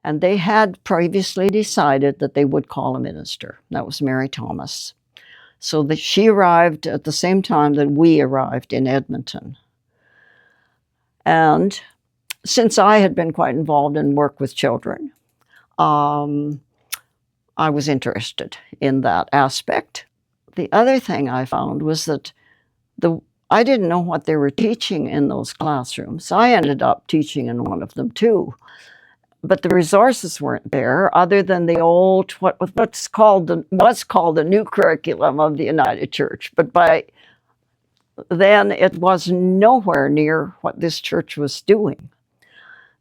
And they had previously decided that they would call a minister. That was Mary Thomas. So that she arrived at the same time that we arrived in Edmonton. And since I had been quite involved in work with children, I was interested in that aspect. The other thing I found was that I didn't know what they were teaching in those classrooms. I ended up teaching in one of them too. But the resources weren't there other than the old, what's called the new curriculum of the United Church. But by then it was nowhere near what this church was doing.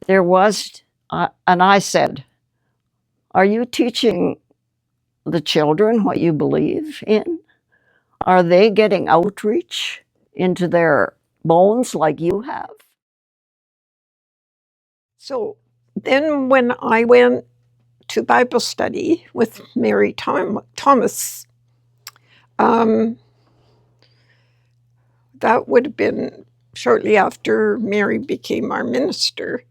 There was, and I said, are you teaching the children what you believe in? Are they getting outreach into their bones like you have? So then when I went to Bible study with Mary Thomas, that would have been shortly after Mary became our minister.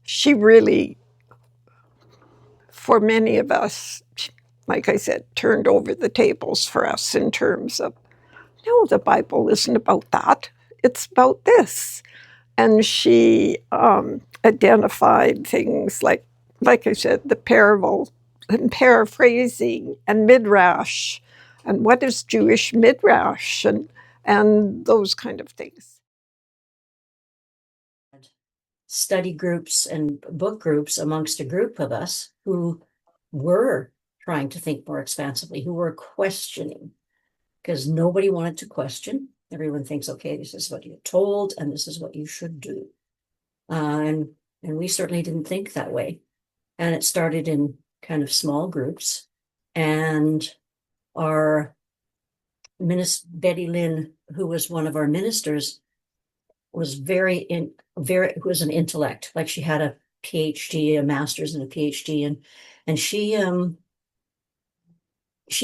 She really, for many of us, like I said, turned over the tables for us in terms of, no, the Bible isn't about that. It's about this. And she identified things like I said, the parable and paraphrasing and midrash, and what is Jewish midrash, and those kind of things. Study groups and book groups amongst a group of us who were trying to think more expansively, who were questioning, because nobody wanted to question. Everyone thinks, okay, this is what you're told, and this is what you should do. And we certainly didn't think that way. And it started in kind of small groups. And our minister, Betty Lynn, who was one of our ministers, was who was an intellect. Like she had a PhD, a master's and a PhD. And she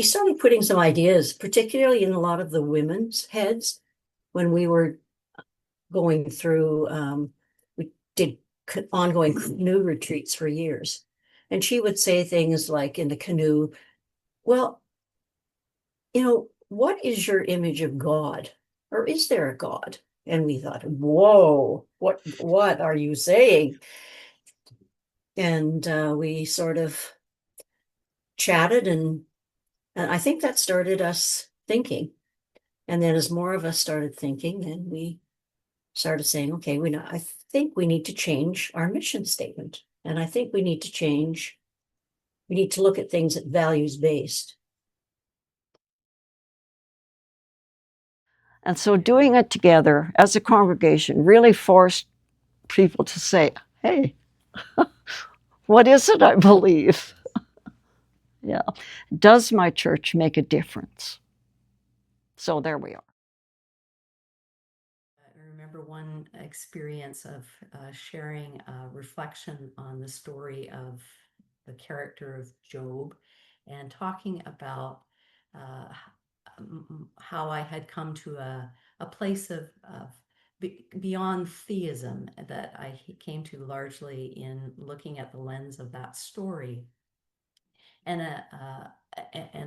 started putting some ideas, particularly in a lot of the women's heads, when we were going through, we did ongoing canoe retreats for years. And she would say things like in the canoe, well, what is your image of God? Or is there a God? And we thought, whoa, what are you saying? And we sort of chatted, and I think that started us thinking. And then as more of us started thinking, then we started saying, okay, I think we need to change our mission statement. And I think we need to look at things at values-based. And so doing it together as a congregation really forced people to say, hey, what is it I believe? Yeah. Does my church make a difference? So there we are. I remember one experience of sharing a reflection on the story of the character of Job and talking about how I had come to a place of beyond theism that I came to largely in looking at the lens of that story. And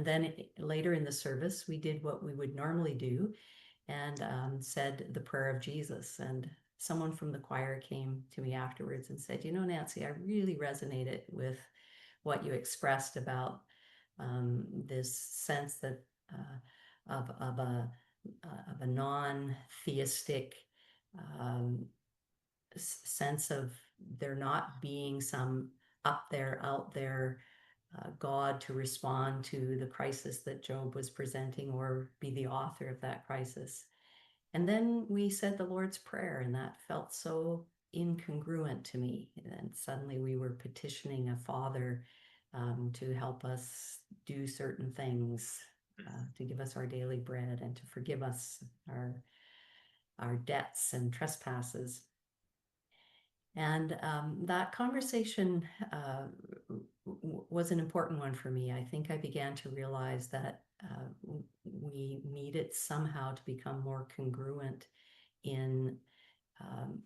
then later in the service, we did what we would normally do and said the prayer of Jesus. And someone from the choir came to me afterwards and said, Nancy, I really resonated with what you expressed about this sense that of a non-theistic sense of there not being some out there God to respond to the crisis that Job was presenting or be the author of that crisis. And then we said the Lord's Prayer, and that felt so incongruent to me. And suddenly we were petitioning a Father to help us do certain things, to give us our daily bread and to forgive us our debts and trespasses. And that conversation was an important one for me. I think I began to realize that we needed somehow to become more congruent in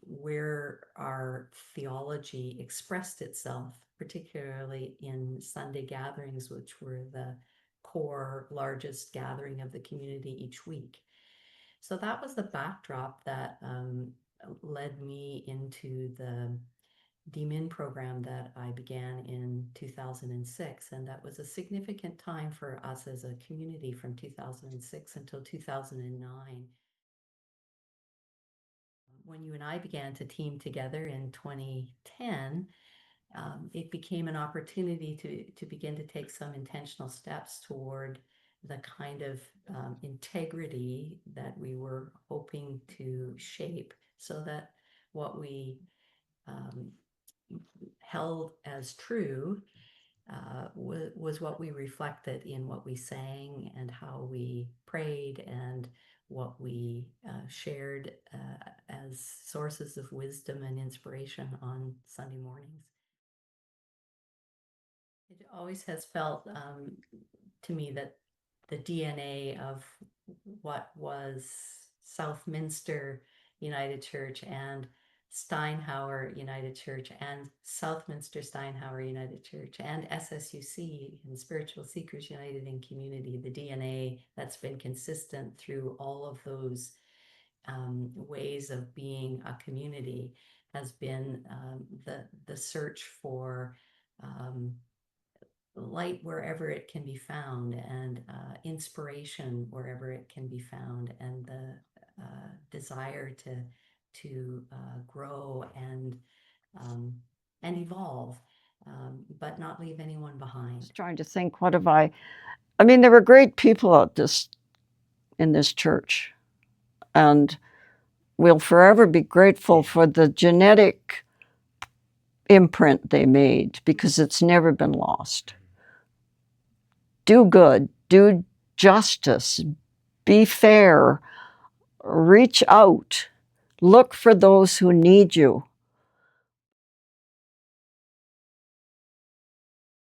where our theology expressed itself, particularly in Sunday gatherings, which were the core largest gathering of the community each week. So that was the backdrop that led me into the DMIN program that I began in 2006. And that was a significant time for us as a community from 2006 until 2009. When you and I began to team together in 2010, it became an opportunity to begin to take some intentional steps toward the kind of integrity that we were hoping to shape, so that what we held as true was what we reflected in what we sang and how we prayed and what we shared as sources of wisdom and inspiration on Sunday mornings. It always has felt to me that the DNA of what was Southminster United Church and Steinhauer United Church and Southminster-Steinhauer United Church and SSUC and Spiritual Seekers United in Community, the DNA that's been consistent through all of those ways of being a community has been the search for light wherever it can be found, and inspiration wherever it can be found, and the desire to grow and evolve, but not leave anyone behind. Just trying to think, what have I mean, there were great people in this church, and we'll forever be grateful for the genetic imprint they made, because it's never been lost. Do good, do justice, be fair, reach out, look for those who need you.